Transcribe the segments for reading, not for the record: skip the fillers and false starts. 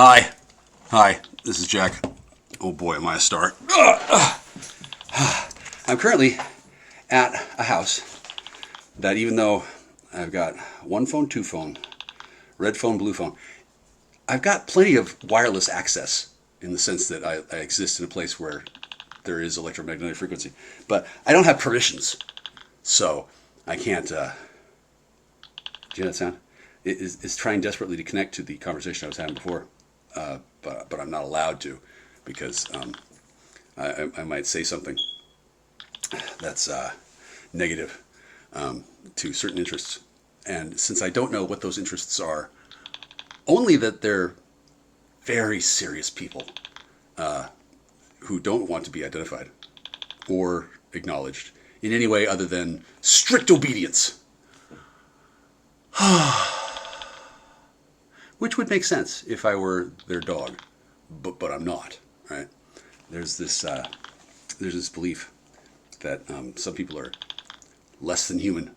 Hi. Hi. This is Jack. Oh boy, am I a star. I'm currently at a house that, even though I've got one phone, two phone, red phone, blue phone, I've got plenty of wireless access in the sense that I exist in a place where there is electromagnetic frequency. But I don't have permissions. So I can't... do you hear that sound? It's trying desperately to connect to the conversation I was having before. But I'm not allowed to, because I might say something that's negative to certain interests. And since I don't know what those interests are, only that they're very serious people who don't want to be identified or acknowledged in any way other than strict obedience. Which would make sense if I were their dog, but I'm not, right? There's this belief that some people are less than human,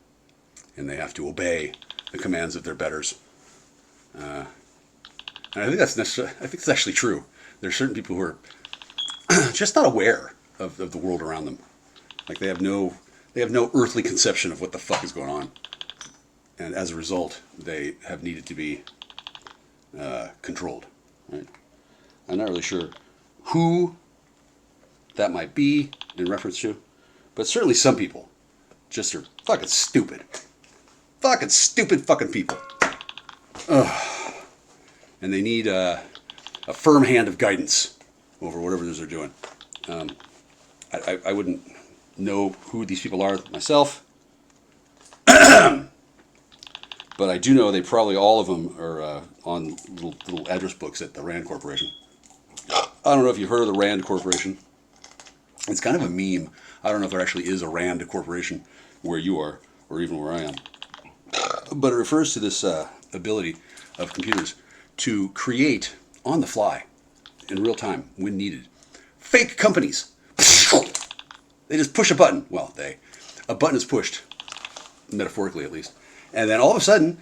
and they have to obey the commands of their betters. And I think it's actually true. There are certain people who are just not aware of the world around them. Like they have no earthly conception of what the fuck is going on, and as a result, they have needed to be controlled. Right? I'm not really sure who that might be in reference to, but certainly some people just are fucking stupid. Fucking stupid fucking people. Ugh. And they need a firm hand of guidance over whatever it is they're doing. I wouldn't know who these people are myself, but I do know they probably, all of them, are on little address books at the Rand Corporation. I don't know if you've heard of the Rand Corporation. It's kind of a meme. I don't know if there actually is a Rand Corporation where you are, or even where I am. But it refers to this ability of computers to create, on the fly, in real time, when needed, fake companies. They just push a button. Well, a button is pushed, metaphorically at least. And then all of a sudden,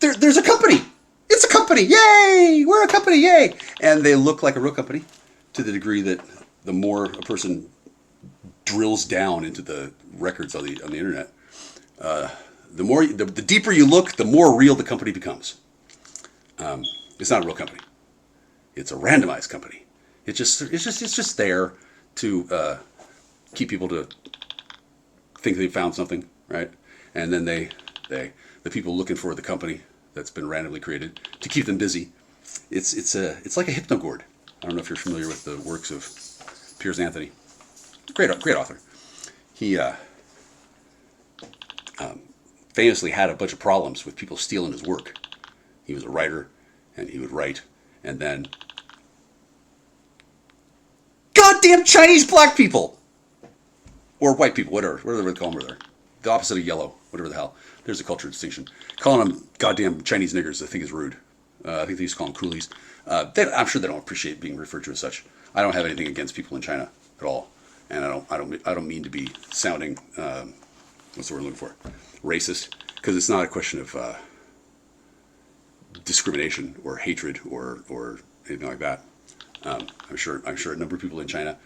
there's a company. It's a company. Yay! We're a company. Yay! And they look like a real company to the degree that the more a person drills down into the records on the internet, the deeper you look, the more real the company becomes. It's not a real company. It's a randomized company. It's just there to keep people to think they found something, right? And then the people looking for the company that's been randomly created to keep them busy. It's like a hypnogourd. I don't know if you're familiar with the works of Piers Anthony. Great author. He famously had a bunch of problems with people stealing his work. He was a writer, and he would write, and then goddamn Chinese black people, or white people, whatever they call them, there. The opposite of yellow, whatever the hell. There's a cultural distinction. Calling them goddamn Chinese niggers, I think, is rude. I think they used to call them coolies. I'm sure they don't appreciate being referred to as such. I don't have anything against people in China at all, and I don't mean to be sounding what's the word I'm looking for, racist, because it's not a question of discrimination or hatred or anything like that. I'm sure a number of people in China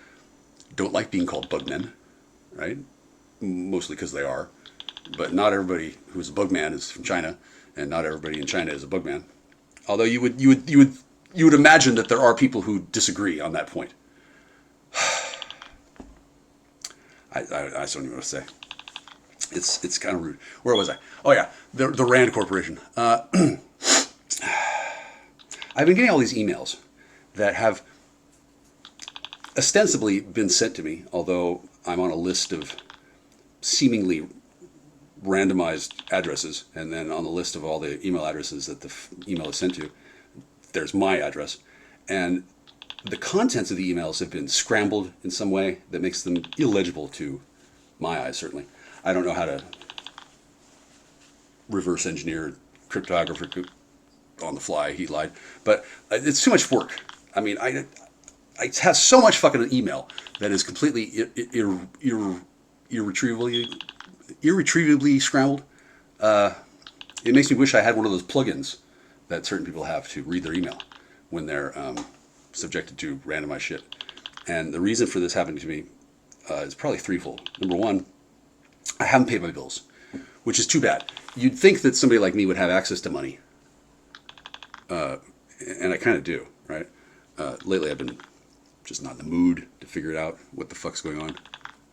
don't like being called bugmen, right? Mostly because they are, but not everybody who's a bugman is from China, and not everybody in China is a bugman. Although you would imagine that there are people who disagree on that point. I don't even know what to say. It's kind of rude. Where was I? Oh yeah, the Rand Corporation. I've been getting all these emails that have ostensibly been sent to me, although I'm on a list of seemingly randomized addresses, and then on the list of all the email addresses that the email is sent to, there's my address, and the contents of the emails have been scrambled in some way that makes them illegible to my eyes, certainly. I don't know how to reverse engineer cryptography on the fly, he lied, but it's too much work. I mean, I have so much fucking email that is completely irretrievably scrambled. It makes me wish I had one of those plugins that certain people have to read their email when they're subjected to randomized shit. And the reason for this happening to me is probably threefold. Number one, I haven't paid my bills, which is too bad. You'd think that somebody like me would have access to money, and I kind of do, right? Lately I've been just not in the mood to figure it out, what the fuck's going on.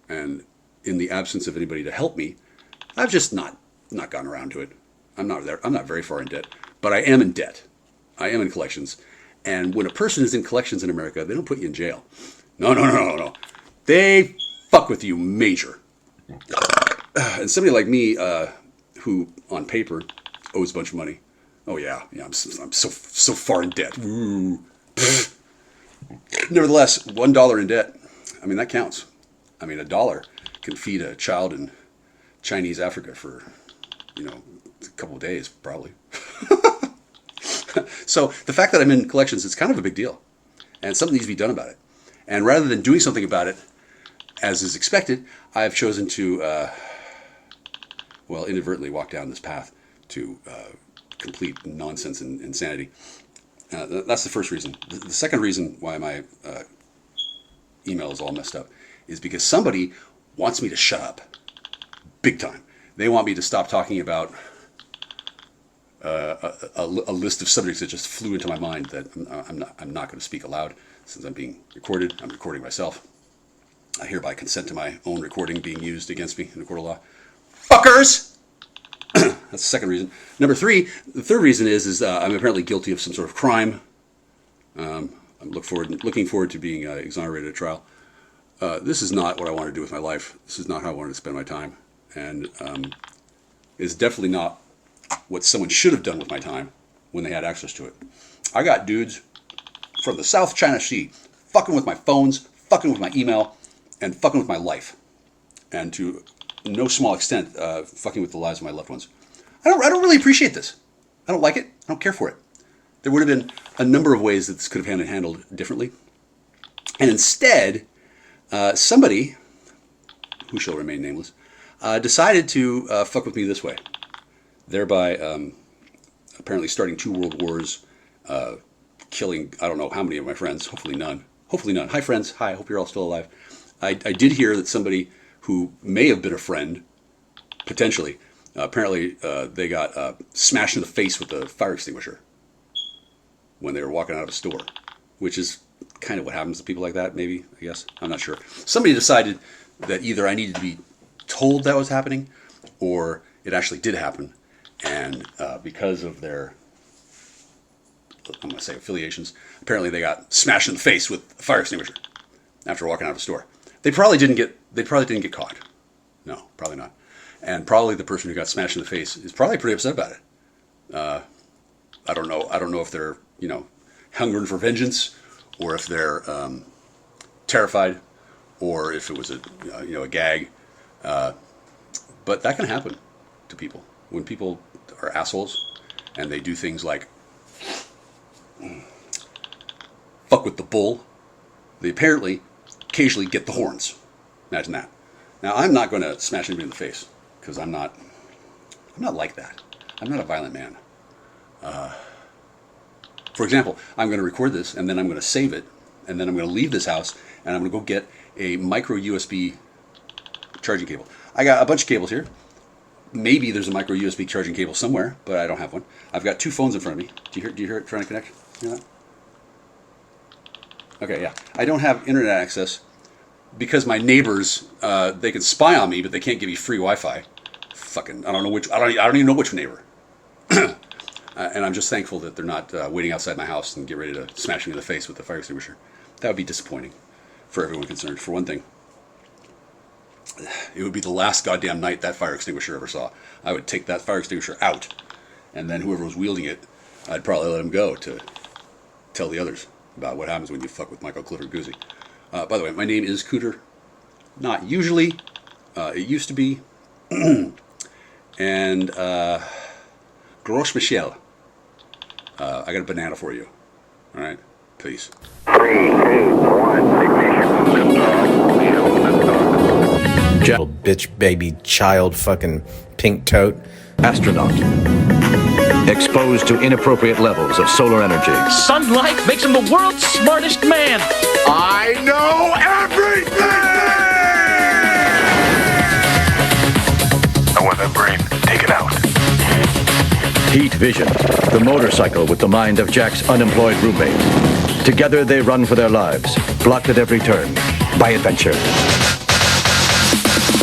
And in the absence of anybody to help me, I've just not gotten around to it. I'm not very far in debt, but I am in debt. I am in collections. And when a person is in collections in America, they don't put you in jail. No. They fuck with you major. And somebody like me, who on paper owes a bunch of money. Oh yeah, I'm so far in debt. Ooh. Nevertheless, $1 in debt, I mean, that counts. I mean, $1 can feed a child in Chinese Africa for, a couple of days, probably. So the fact that I'm in collections is kind of a big deal. And something needs to be done about it. And rather than doing something about it, as is expected, I've chosen to, inadvertently walk down this path to complete nonsense and insanity. That's the first reason. The second reason why my email is all messed up is because somebody wants me to shut up. Big time. They want me to stop talking about a list of subjects that just flew into my mind that I'm not going to speak aloud since I'm being recorded. I'm recording myself. I hereby consent to my own recording being used against me in the court of law. Fuckers! That's the second reason. Number three, the third reason is I'm apparently guilty of some sort of crime. I'm looking forward to being exonerated at trial. This is not what I want to do with my life. This is not how I wanted to spend my time. And it's definitely not what someone should have done with my time when they had access to it. I got dudes from the South China Sea fucking with my phones, fucking with my email, and fucking with my life. And to no small extent, fucking with the lives of my loved ones. I don't really appreciate this. I don't like it. I don't care for it. There would have been a number of ways that this could have been handled differently. And instead, somebody, who shall remain nameless, decided to fuck with me this way. Thereby, apparently starting 2 world wars, killing, I don't know how many of my friends, hopefully none. Hopefully none. Hi friends, hi, I hope you're all still alive. I did hear that somebody who may have been a friend, potentially, apparently they got smashed in the face with a fire extinguisher when they were walking out of a store, which is kind of what happens to people like that, maybe, I guess. I'm not sure. Somebody decided that either I needed to be told that was happening or it actually did happen. And because of their, I'm going to say affiliations, apparently they got smashed in the face with a fire extinguisher after walking out of a store. They probably didn't get caught. No, probably not. And probably the person who got smashed in the face is probably pretty upset about it. I don't know if they're, hungering for vengeance or if they're terrified or if it was a gag. But that can happen to people. When people are assholes and they do things like fuck with the bull, they apparently occasionally get the horns. Imagine that. Now, I'm not going to smash anybody in the face because I'm not like that. I'm not a violent man. For example, I'm going to record this and then I'm going to save it and then I'm going to leave this house and I'm going to go get a micro USB charging cable. I got a bunch of cables here. Maybe there's a micro USB charging cable somewhere, but I don't have one. I've got 2 phones in front of me. Do you hear it trying to connect? You hear that? Okay, yeah. I don't have internet access because my neighbors, they can spy on me, but they can't give me free Wi-Fi. Fucking, I don't even know which neighbor. And I'm just thankful that they're not waiting outside my house and get ready to smash me in the face with the fire extinguisher. That would be disappointing for everyone concerned. For one thing, it would be the last goddamn night that fire extinguisher ever saw. I would take that fire extinguisher out, and then whoever was wielding it, I'd probably let him go to tell the others about what happens when you fuck with Michael Clifford Guzzi. By the way, my name is Cooter. Not usually. It used to be. And Gros Michel. I got a banana for you. All right? Peace. 3, 2, 1, ignition. Bitch, baby, child, fucking pink tote. Astronaut. exposed to inappropriate levels of solar energy. Sunlight makes him the world's smartest man. I know everything! I want that brain taken out. Heat Vision, the motorcycle with the mind of Jack's unemployed roommate. Together they run for their lives, blocked at every turn by adventure.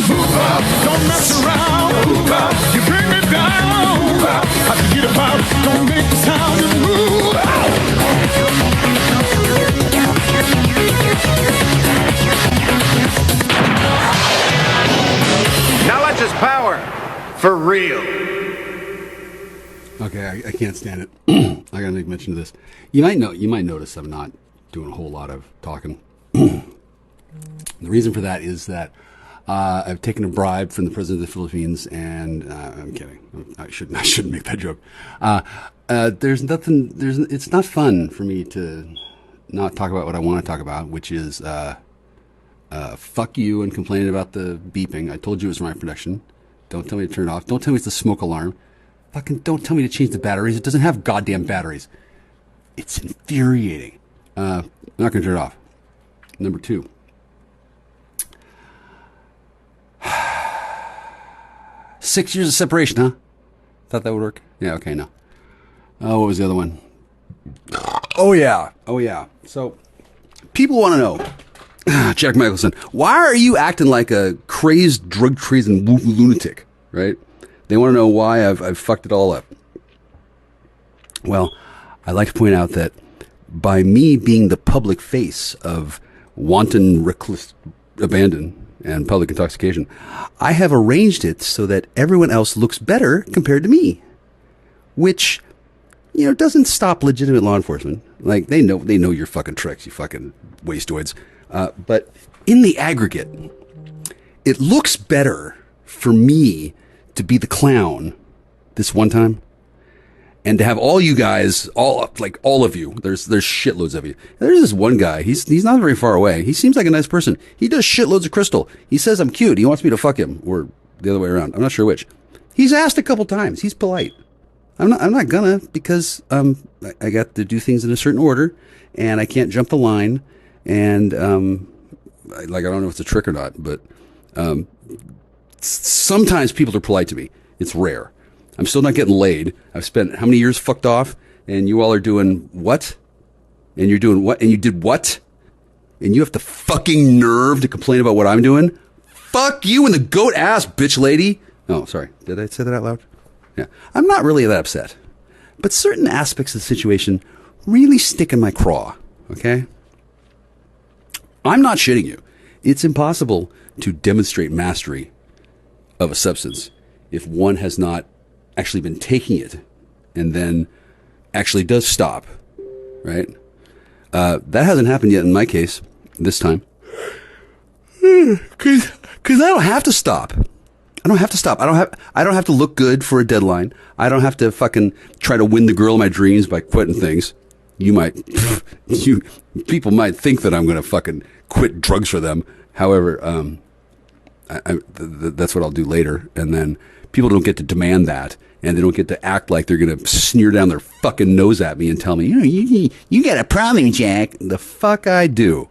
Move out, don't mess around. Move out, you bring me down. Move out, I forget about, don't make the sound. Just move out. Now let's just power. For real. Okay, I can't stand it. I gotta make mention of this. You might notice I'm not doing a whole lot of talking. The reason for that is that I've taken a bribe from the president of the Philippines, and I'm kidding. I shouldn't make that joke. There's nothing. It's not fun for me to not talk about what I want to talk about, which is fuck you and complaining about the beeping. I told you it was my production. Don't tell me to turn it off. Don't tell me it's the smoke alarm. Fucking don't tell me to change the batteries. It doesn't have goddamn batteries. It's infuriating. I'm not going to turn it off. Number 2. Six years of separation, huh? Thought that would work? Yeah, okay, no. Oh, what was the other one? Oh, yeah. So, people want to know, Jack Michelson, why are you acting like a crazed, drug-crazing lunatic, right? They want to know why I've fucked it all up. Well, I'd like to point out that by me being the public face of wanton reckless abandon and public intoxication, I have arranged it so that everyone else looks better compared to me, which, doesn't stop legitimate law enforcement. Like, they know your fucking tricks, you fucking wastoids. But in the aggregate, it looks better for me to be the clown this one time, and to have all you guys, all of you, there's shitloads of you. There's this one guy, he's not very far away. He seems like a nice person. He does shitloads of crystal. He says I'm cute. He wants me to fuck him, or the other way around. I'm not sure which. He's asked a couple times. He's polite. I'm not gonna, because I got to do things in a certain order, and I can't jump the line, and I don't know if it's a trick or not, but sometimes people are polite to me. It's rare. I'm still not getting laid. I've spent how many years fucked off, and you all are doing what? And you're doing what? And you did what? And you have the fucking nerve to complain about what I'm doing? Fuck you in the goat ass, bitch lady. Oh, sorry. Did I say that out loud? Yeah. I'm not really that upset. But certain aspects of the situation really stick in my craw, okay? I'm not shitting you. It's impossible to demonstrate mastery of a substance if one has not actually been taking it and then actually does stop, right? That hasn't happened yet in my case this time. Because I don't have to stop. I don't have to stop. I don't have to look good for a deadline. I don't have to fucking try to win the girl of my dreams by quitting things. People might think that I'm going to fucking quit drugs for them. However, that's what I'll do later. And then people don't get to demand that, and they don't get to act like they're going to sneer down their fucking nose at me and tell me, you got a problem, Jack. The fuck I do.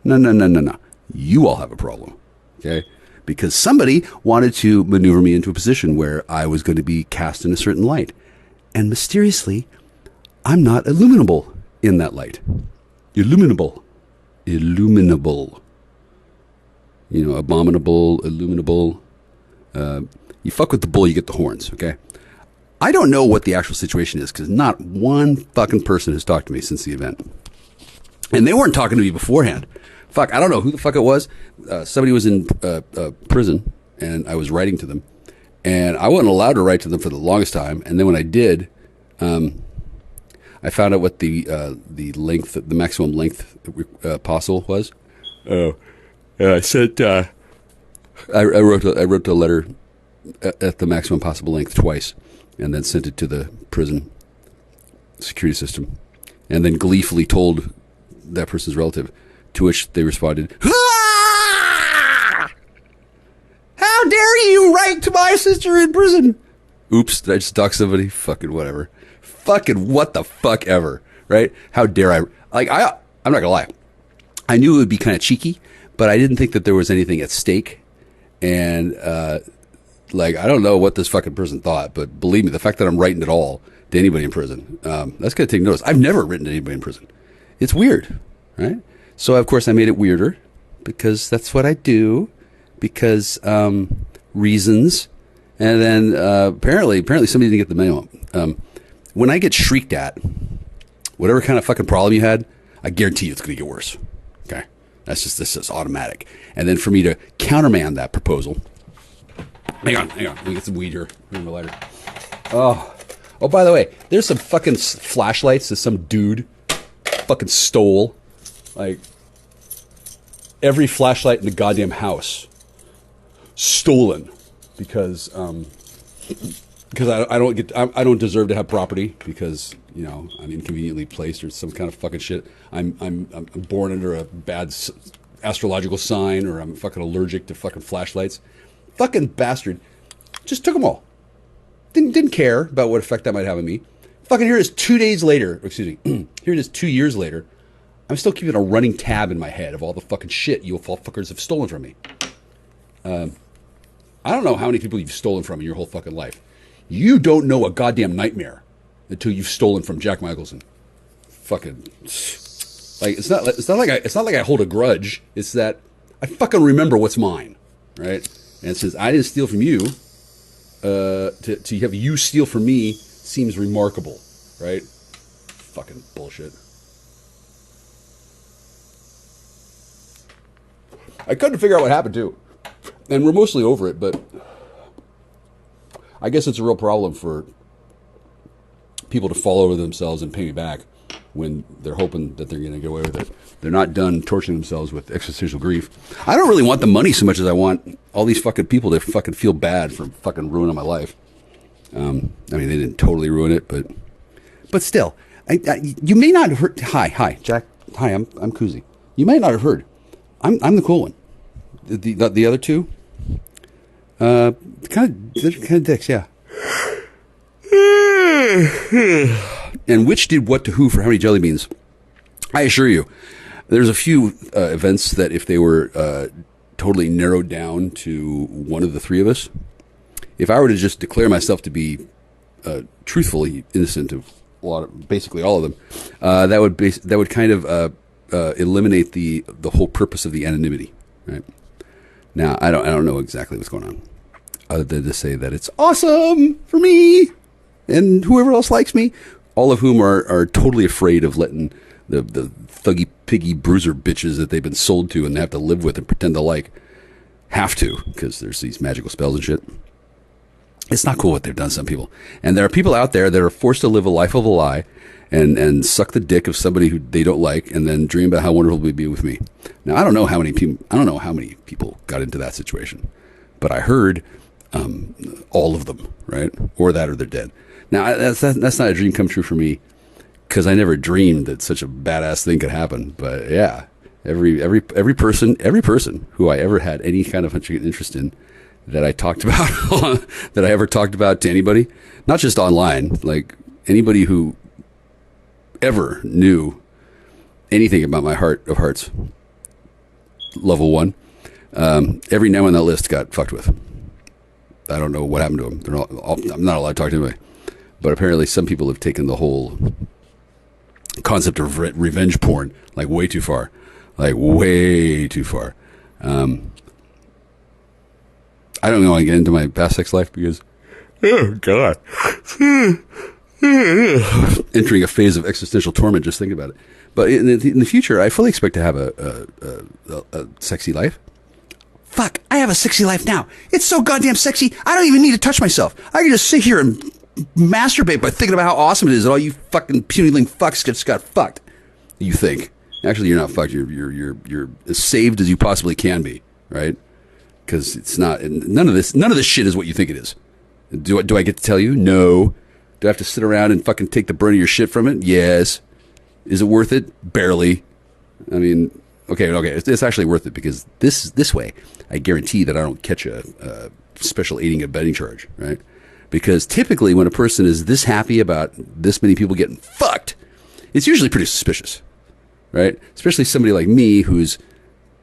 No. You all have a problem, okay? Because somebody wanted to maneuver me into a position where I was going to be cast in a certain light. And mysteriously, I'm not illuminable in that light. Illuminable. Abominable, illuminable. You fuck with the bull, you get the horns, okay? I don't know what the actual situation is, because not one fucking person has talked to me since the event. And they weren't talking to me beforehand. Fuck, I don't know who the fuck it was. Somebody was in prison, and I was writing to them. And I wasn't allowed to write to them for the longest time. And then when I did, I found out what the length, the maximum length possible was. I said, I wrote a letter at the maximum possible length twice, and then sent it to the prison security system, and then gleefully told that person's relative, to which they responded, "Ah! How dare you write to my sister in prison?" Oops, did I just dox somebody? Fucking whatever. Fucking what the fuck ever, right? How dare I? Like, I'm not gonna lie. I knew it would be kind of cheeky, but I didn't think that there was anything at stake. And, like, I don't know what this fucking person thought, but believe me, the fact that I'm writing it all to anybody in prison, that's gonna take notice. I've never written to anybody in prison. It's weird, right? So, of course, I made it weirder because that's what I do, because reasons. And then apparently somebody didn't get the memo. When I get shrieked at, whatever kind of fucking problem you had, I guarantee you it's going to get worse. Okay? This is automatic. And then for me to countermand that proposal, hang on. Let me get some weed here. Here's my lighter. Oh, by the way, there's some fucking flashlights that some dude fucking stole. Like, every flashlight in the goddamn house. Stolen. Because I don't deserve to have property because, you know, I'm inconveniently placed or some kind of fucking shit. I'm born under a bad astrological sign, or I'm fucking allergic to fucking flashlights. Fucking bastard. Just took them all. Didn't care about what effect that might have on me. Fucking here it is 2 days later. Excuse me. Here it is 2 years later. I'm still keeping a running tab in my head of all the fucking shit you fuckers have stolen from me. I don't know how many people you've stolen from in your whole fucking life. You don't know a goddamn nightmare until you've stolen from Jack Michelson. Fucking, like, it's not like I hold a grudge. It's that I fucking remember what's mine, right? And since I didn't steal from you, to have you steal from me seems remarkable, right? Fucking bullshit. I couldn't figure out what happened too. And we're mostly over it, but I guess it's a real problem for people to fall over themselves and pay me back when they're hoping that they're going to get away with it. They're not done torturing themselves with existential grief. I don't really want the money so much as I want all these fucking people to fucking feel bad for fucking ruining my life. I mean, they didn't totally ruin it, but still, you may not have heard. Hi, Jack. Hi, I'm Koozie. You might not have heard. I'm the cool one. The other two, they're kind of dicks, yeah. And which did what to who for how many jelly beans? I assure you, there's a few events that if they were totally narrowed down to one of the three of us, if I were to just declare myself to be truthfully innocent of basically all of them, that would kind of eliminate the whole purpose of the anonymity, right? Now, I don't know exactly what's going on, other than to say that it's awesome for me and whoever else likes me, all of whom are totally afraid of letting the thuggy piggy bruiser bitches that they've been sold to and they have to live with and pretend to like have to, because there's these magical spells and shit. It's not cool what they've done to some people. And there are people out there that are forced to live a life of a lie and suck the dick of somebody who they don't like, and then dream about how wonderful it would be with me. Now, I don't know how many people got into that situation, but I heard all of them, right? Or that, or they're dead. Now, that's not a dream come true for me, because I never dreamed that such a badass thing could happen. But yeah, every person who I ever had any kind of interest in, that I talked about, that I ever talked about to anybody, not just online, like anybody who ever knew anything about my heart of hearts, level 1, every name on that list got fucked with. I don't know what happened to them. I'm not allowed to talk to anybody, but apparently some people have taken the whole concept of revenge porn like way too far. I don't want to get into my past sex life because, oh God, entering a phase of existential torment just thinking about it. But in the future, I fully expect to have a sexy life. Fuck, I have a sexy life now. It's so goddamn sexy, I don't even need to touch myself. I can just sit here and masturbate by thinking about how awesome it is that all you fucking puny fucks just got fucked. You think. Actually, you're not fucked. You're as saved as you possibly can be, right? Because it's not, none of this shit is what you think it is. Do I get to tell you? No. Do I have to sit around and fucking take the brunt of your shit from it? Yes. Is it worth it? Barely. I mean, okay. It's actually worth it because this way, I guarantee that I don't catch a special aiding and abetting charge, right? Because typically when a person is this happy about this many people getting fucked, it's usually pretty suspicious, right? Especially somebody like me who's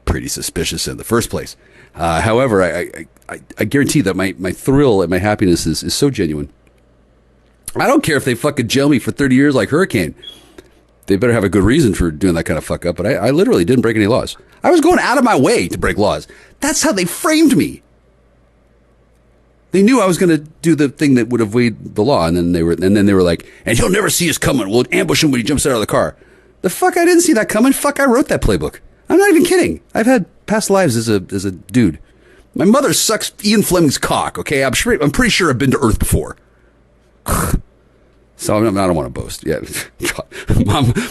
pretty suspicious in the first place. However, I guarantee that my thrill and my happiness is so genuine. I don't care if they fucking jail me for 30 years like Hurricane. They better have a good reason for doing that kind of fuck up. But I literally didn't break any laws. I was going out of my way to break laws. That's how they framed me. They knew I was going to do the thing that would avoid the law, and then they were like, "And he'll never see us coming. We'll ambush him when he jumps out of the car." The fuck, I didn't see that coming. Fuck, I wrote that playbook. I'm not even kidding. I've had past lives as a dude. My mother sucks Ian Fleming's cock. Okay, I'm pretty sure I've been to Earth before. So I don't want to boast. Yeah,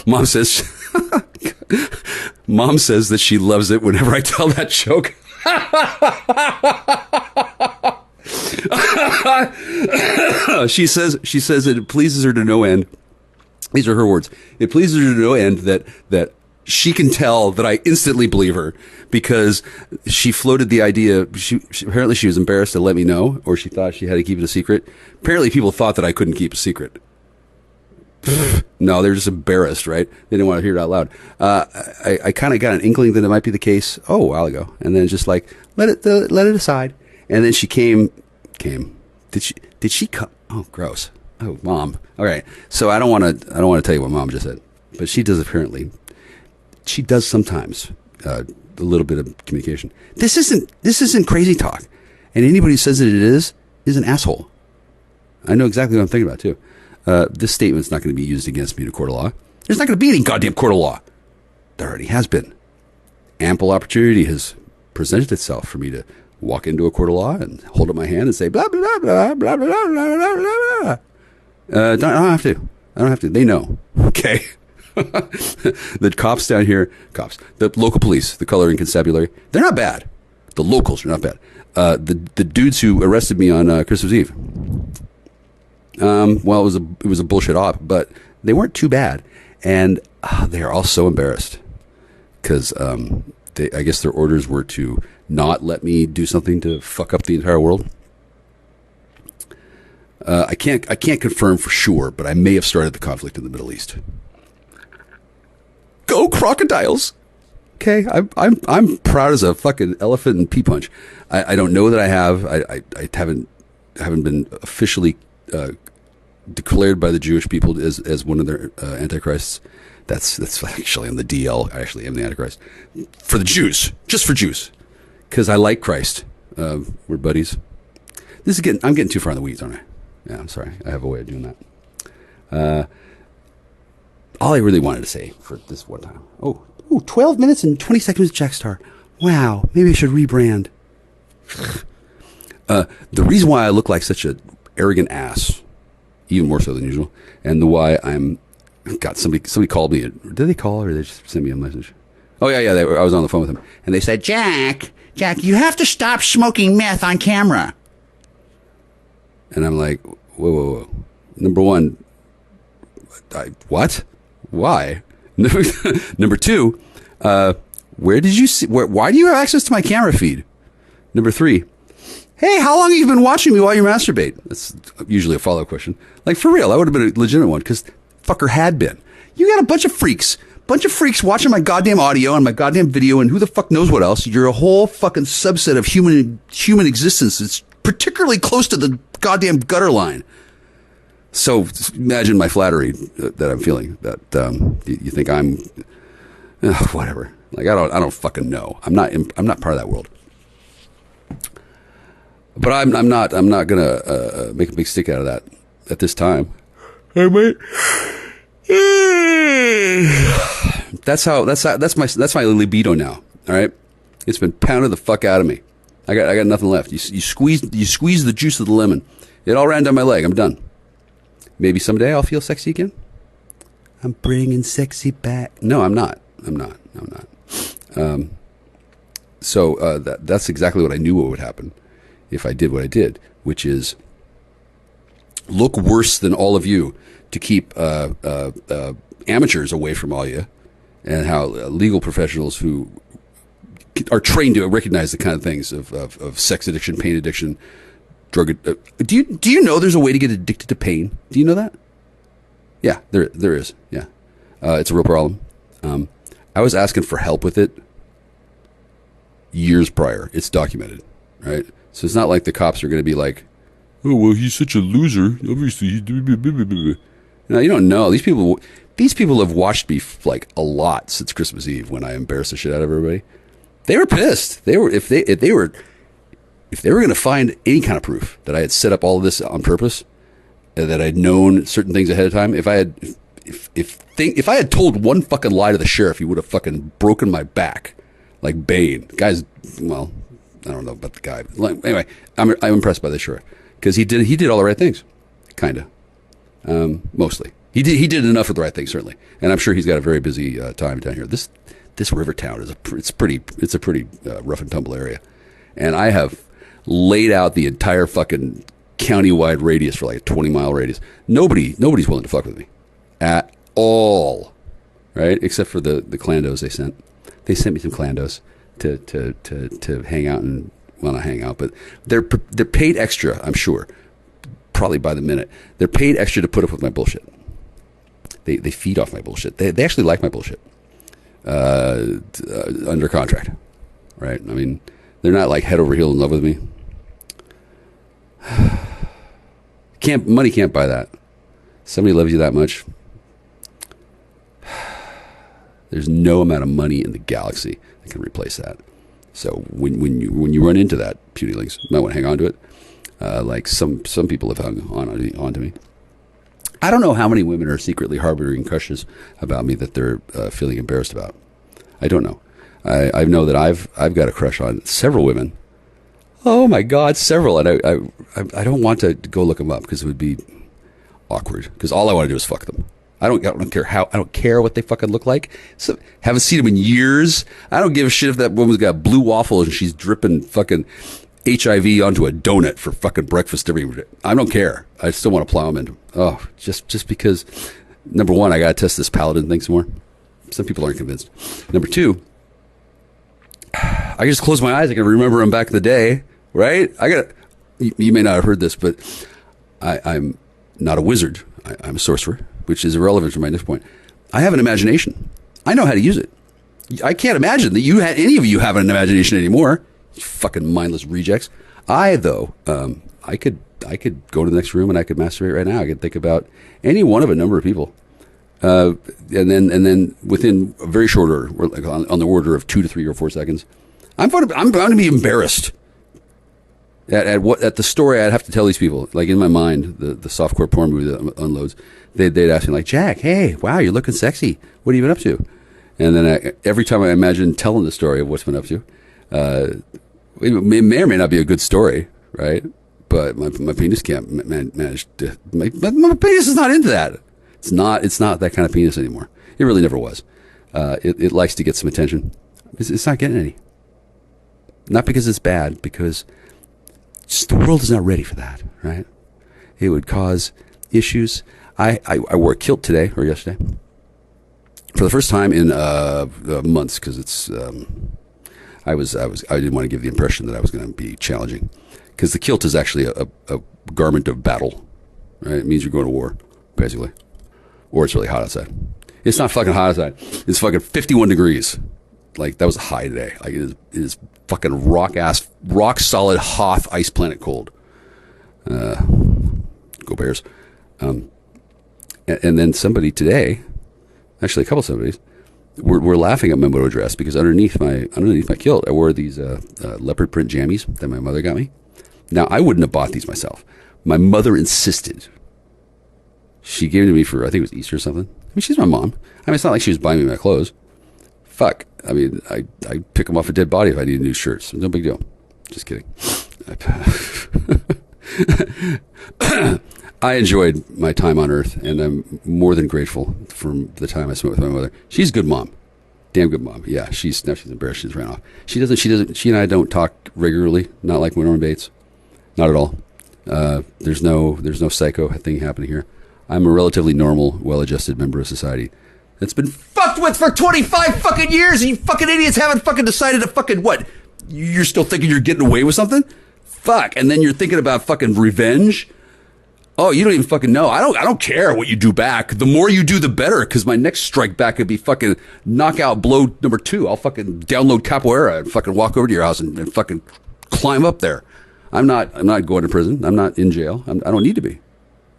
mom says, mom says that she loves it whenever I tell that joke. She says it pleases her to no end. These are her words. It pleases her to no end that she can tell that I instantly believe her because she floated the idea. Apparently she was embarrassed to let me know, or she thought she had to keep it a secret. Apparently people thought that I couldn't keep a secret. No, they're just embarrassed, right? They didn't want to hear it out loud. I kind of got an inkling that it might be the case a while ago, and then just like let it aside. And then she came. Did she come? Oh, gross. Oh, mom. All right. So I don't want to tell you what mom just said, but she does apparently. She does sometimes a little bit of communication. This isn't crazy talk, and anybody who says that it is an asshole. I know exactly what I'm thinking about too. This statement's not going to be used against me in a court of law. There's not going to be any goddamn court of law. There already has been. Ample opportunity has presented itself for me to walk into a court of law and hold up my hand and say blah blah blah blah blah blah blah blah blah. I don't have to. I don't have to. They know. Okay. The cops down here, the local police, the coloring constabulary, they're not bad. The locals are not bad. The dudes who arrested me on Christmas Eve. Well, it was a bullshit op, but they weren't too bad, and they're all so embarrassed because I guess their orders were to not let me do something to fuck up the entire world. I can't confirm for sure, but I may have started the conflict in the Middle East. Go crocodiles! Okay, I'm proud as a fucking elephant in pea punch. I don't know that I have. I haven't been officially declared by the Jewish people as one of their antichrists. That's actually on the DL. I actually am the antichrist for the Jews, just for Jews, because I like Christ. We're buddies. I'm getting too far in the weeds, aren't I? Yeah, I'm sorry. I have a way of doing that. All I really wanted to say for this one time. 12 minutes and 20 seconds with Jack Star. Wow, maybe I should rebrand. The reason why I look like such an arrogant ass, even more so than usual, and why somebody called me. Did they call or did they just send me a message? Oh yeah. I was on the phone with them, and they said, Jack, you have to stop smoking meth on camera. And I'm like, whoa. Number one, what? Why? Number two, where did you see? Why do you have access to my camera feed? Number three, hey, how long have you been watching me while you masturbate? That's usually a follow-up question. Like, for real, that would have been a legitimate one, because fucker had been. You got a bunch of freaks watching my goddamn audio and my goddamn video and who the fuck knows what else. You're a whole fucking subset of human existence that's particularly close to the goddamn gutter line. So imagine my flattery that I'm feeling. That you think I'm whatever. Like I don't fucking know. I'm not part of that world. But I'm not gonna make a big stick out of that at this time. I might. That's my libido now. All right, it's been pounded the fuck out of me. I got nothing left. You squeeze the juice of the lemon. It all ran down my leg. I'm done. Maybe someday I'll feel sexy again. I'm bringing sexy back. No, I'm not. So that's exactly what I knew what would happen if I did what I did, which is look worse than all of you to keep amateurs away from all you, and how legal professionals who are trained to recognize the kind of things of sex addiction, pain addiction, drug. Do you know there's a way to get addicted to pain? Do you know that? Yeah, there is. Yeah, it's a real problem. I was asking for help with it years prior. It's documented, right? So it's not like the cops are going to be like, "Oh well, he's such a loser. Obviously, he's." No, you don't know. These people have watched me like a lot since Christmas Eve when I embarrassed the shit out of everybody. They were pissed. They were if they were going to find any kind of proof that I had set up all of this on purpose, that I'd known certain things ahead of time. If I had told one fucking lie to the sheriff, he would have fucking broken my back, like Bane. Guys, well, I don't know about the guy. Anyway, I'm impressed by the sheriff because he did all the right things, kind of, mostly. He did enough of the right things, certainly, and I'm sure he's got a very busy time down here. This river town is it's a pretty rough and tumble area, and I have laid out the entire fucking county-wide radius for like a 20-mile radius. Nobody's willing to fuck with me at all, right? Except for the clandos they sent. They sent me some clandos to hang out and, well, not hang out, but they're paid extra, I'm sure, probably by the minute. They're paid extra to put up with my bullshit. They feed off my bullshit. They actually like my bullshit under contract, right? I mean, they're not like head over heels in love with me. Money can't buy that. Somebody loves you that much. There's no amount of money in the galaxy that can replace that. So when you run into that, puny links, you might want to hang on to it. Like some people have hung on to me. I don't know how many women are secretly harboring crushes about me that they're feeling embarrassed about. I don't know. I know that I've got a crush on several women. Oh my God, several. And I don't want to go look them up because it would be awkward. Because all I want to do is fuck them. I don't care what they fucking look like. So, haven't seen them in years. I don't give a shit if that woman's got blue waffles and she's dripping fucking HIV onto a donut for fucking breakfast every day. I don't care. I still want to plow them into. Oh, just because. Number one, I got to test this paladin thing some more. Some people aren't convinced. Number two, I can just close my eyes. I can remember them back in the day, right? You may not have heard this, but I'm not a wizard. I'm a sorcerer, which is irrelevant to my next point. I have an imagination. I know how to use it. I can't imagine that any of you have an imagination anymore. You fucking mindless rejects. I could go to the next room and I could masturbate right now. I could think about any one of a number of people. And then within a very short order, like on the order of 2 to 3 or 4 seconds, I'm going to be embarrassed at the story I'd have to tell these people. Like in my mind, the softcore porn movie that unloads, they'd ask me like, Jack, hey, wow, you're looking sexy. What have you been up to? And then every time I imagine telling the story of what's been up to, it may or may not be a good story, right? But my penis can't manage to. My penis is not into that. It's not that kind of penis anymore. It really never was. It likes to get some attention. It's not getting any. Not because it's bad, because just the world is not ready for that, right? It would cause issues. I wore a kilt today or yesterday for the first time in months because it's. I didn't want to give the impression that I was going to be challenging, because the kilt is actually a garment of battle, right? It means you're going to war, basically, or it's really hot outside. It's not fucking hot outside. It's fucking 51 degrees. Like, that was a high today. Like, it is fucking rock solid Hoth ice planet cold. Go Bears. And then somebody today, actually a couple somebodies, were laughing at my moto dress because underneath my kilt I wore these leopard print jammies that my mother got me. Now, I wouldn't have bought these myself. My mother insisted. She gave them to me for, I think it was Easter or something. I mean, she's my mom. I mean, it's not like she was buying me my clothes. Fuck. I mean, I pick them off a dead body if I need new shirts. No big deal. Just kidding. I enjoyed my time on Earth, and I'm more than grateful for the time I spent with my mother. She's a good mom. Damn good mom. Yeah, she's embarrassed. She's ran off. She and I don't talk regularly, not like Norman Bates. Not at all. There's no psycho thing happening here. I'm a relatively normal, well-adjusted member of society that's been fucked with for 25 fucking years, and you fucking idiots haven't fucking decided to fucking what? You're still thinking you're getting away with something? fuck. And then you're thinking about fucking revenge. Oh, you don't even fucking know. I don't care what you do back. The more you do, the better. Because my next strike back could be fucking knockout blow number 2. I'll fucking download capoeira and fucking walk over to your house and fucking climb up there. I'm not going to prison. I'm not in jail. I don't need to be.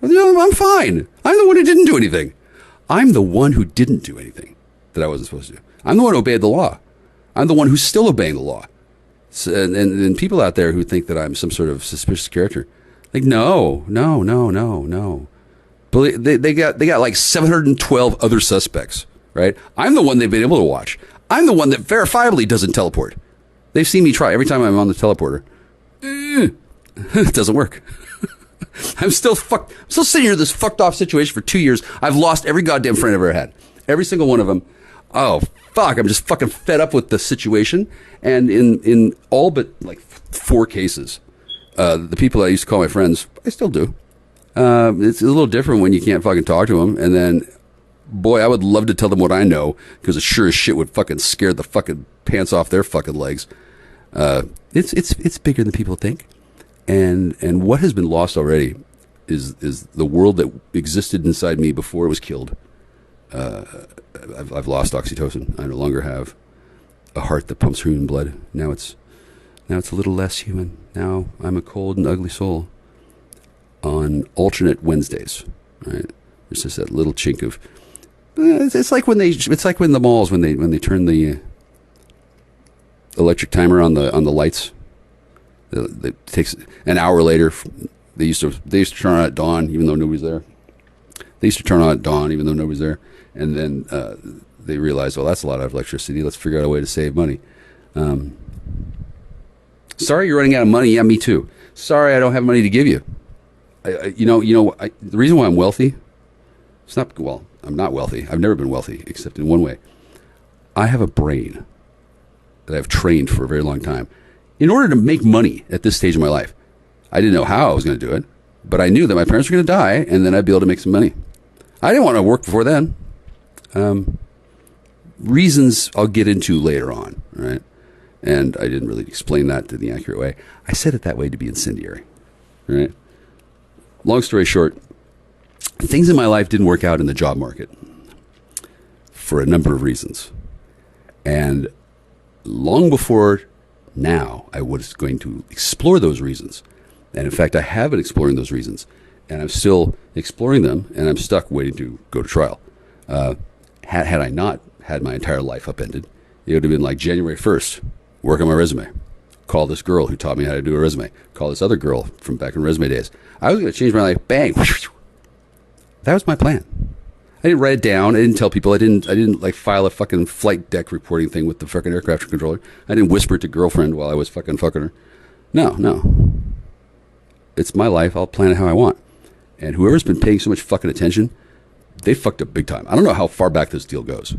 I'm fine. I'm the one who didn't do anything. I'm the one who didn't do anything that I wasn't supposed to do. I'm the one who obeyed the law. I'm the one who's still obeying the law. So, and people out there who think that I'm some sort of suspicious character, like, no. But they got like 712 other suspects, right? I'm the one they've been able to watch. I'm the one that verifiably doesn't teleport. They've seen me try every time I'm on the teleporter. It doesn't work. I'm still sitting here in this fucked off situation for 2 years. I've lost every goddamn friend I've ever had. Every single one of them. Oh, fuck. I'm just fucking fed up with the situation. And in all but like 4 cases, the people I used to call my friends, I still do. It's a little different when you can't fucking talk to them. And then, boy, I would love to tell them what I know, because it sure as shit would fucking scare the fucking pants off their fucking legs. It's bigger than people think. And what has been lost already is the world that existed inside me before it was killed. I've lost oxytocin. I no longer have a heart that pumps human blood. Now it's a little less human. Now I'm a cold and ugly soul. On alternate Wednesdays, right? There's just that little chink of. It's like when the malls when they turn the electric timer on the lights. It takes an hour later. They used to turn on at dawn, even though nobody's there. They used to turn on at dawn, even though nobody's there. And then they realized, well, that's a lot of electricity. Let's figure out a way to save money. Sorry, you're running out of money. Yeah, me too. Sorry, I don't have money to give you. The reason why I'm wealthy, it's not, well, I'm not wealthy. I've never been wealthy, except in one way. I have a brain that I've trained for a very long time. In order to make money at this stage of my life, I didn't know how I was going to do it, but I knew that my parents were going to die, and then I'd be able to make some money. I didn't want to work before then. Reasons I'll get into later on, right? And I didn't really explain that in the accurate way. I said it that way to be incendiary, right? Long story short, things in my life didn't work out in the job market for a number of reasons. And long before now, I was going to explore those reasons. And in fact, I have been exploring those reasons. And I'm still exploring them, and I'm stuck waiting to go to trial. Had I not had my entire life upended, it would have been like January 1st, work on my resume. Call this girl who taught me how to do a resume. Call this other girl from back in resume days. I was going to change my life. Bang. That was my plan. I didn't write it down. I didn't tell people. I didn't like file a fucking flight deck reporting thing with the fucking aircraft controller. I didn't whisper it to girlfriend while I was fucking her. No. It's my life. I'll plan it how I want. And whoever's been paying so much fucking attention, they fucked up big time. I don't know how far back this deal goes.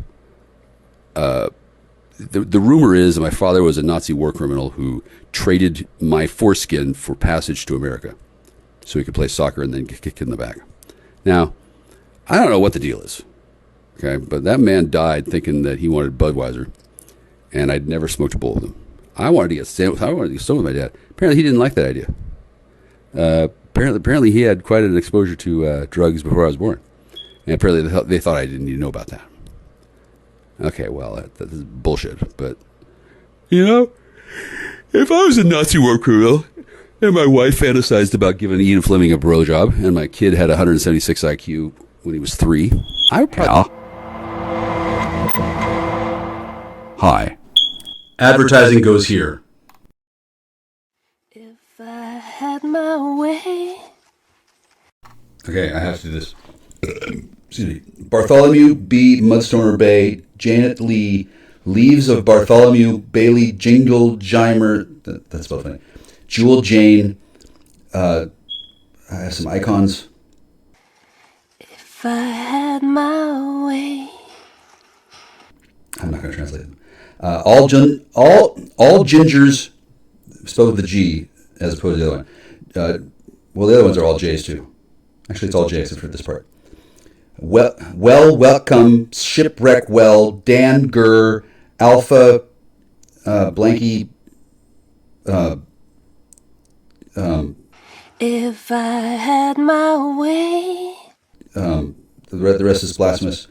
The rumor is that my father was a Nazi war criminal who traded my foreskin for passage to America so he could play soccer and then get kicked in the back. Now, I don't know what the deal is, okay? But that man died thinking that he wanted Budweiser, and I'd never smoked a bowl with him. I wanted to get stoned with my dad. Apparently, he didn't like that idea. Apparently, he had quite an exposure to drugs before I was born, and apparently they thought I didn't need to know about that. Okay, well, that is bullshit, but, if I was a Nazi war criminal and my wife fantasized about giving Iyine Fleming a blowjob and my kid had 176 IQ when he was 3, I would probably... Hi. Advertising goes here. If I had my way. Okay, I have to do this. Excuse me. Bartholomew B. Mudstoner Bay, Janet Lee, Leaves of Bartholomew, Bailey, Jingle, Jimer, that's spelled funny, Jewel Jane, I have some icons. If I had my way. I'm not going to translate them. All gingers, spelled with a G, as opposed to the other one. Well, the other ones are all J's too. Actually, it's all J except for this part. Welcome, Shipwreck Well, Dan Gurr, Alpha, Blanky, If I had my way. The rest is blasphemous.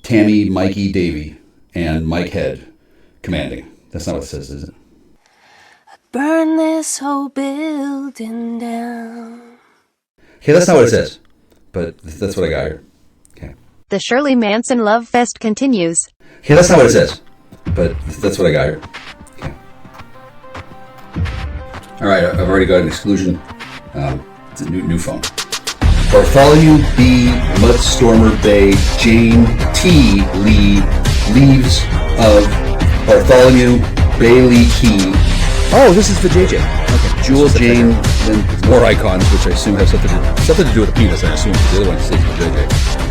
Tammy, Mikey, Davy, and Mike Head commanding. That's not what it says, is it? Burn this whole building down. Okay, that's not what it says. But that's what I got here. Okay. The Shirley Manson Love Fest continues. Okay, that's not what it says. But that's what I got here. Okay. All right, I've already got an exclusion. It's a new phone. Bartholomew B. Mudstormer Bay Jane T. Lee Leaves of Bartholomew Bailey Key. Oh, this is the JJ. Okay. Jewel Jane, then more icons, which I assume have something to do with a penis. I assume the other one says the JJ.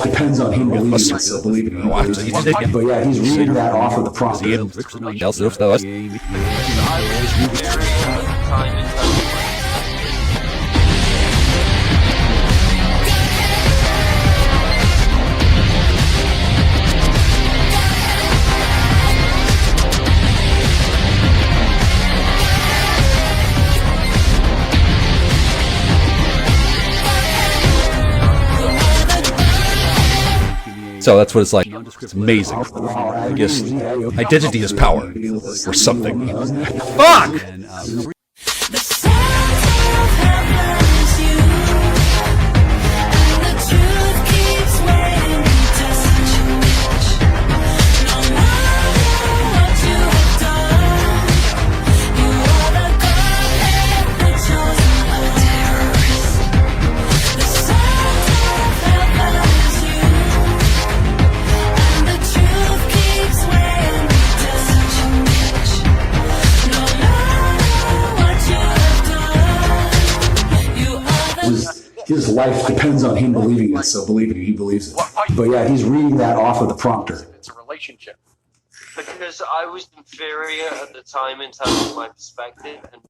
Depends on him believing it, so believing it. But yeah, he's reading that off of the prompt. So that's what it's like. It's amazing. I guess identity is power or something. Fuck! His life depends on him believing it, so believing it, he believes it. But yeah, he's reading that off of the prompter. It's a relationship. Because I was inferior at the time in terms of my perspective. And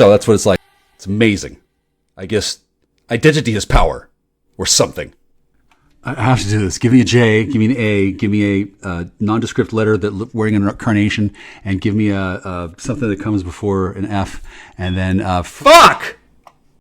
So that's what it's like. It's amazing. I guess identity is power or something. I have to do this. Give me a J, give me an A, give me a nondescript letter that wearing a carnation, and give me a something that comes before an F, and then fuck!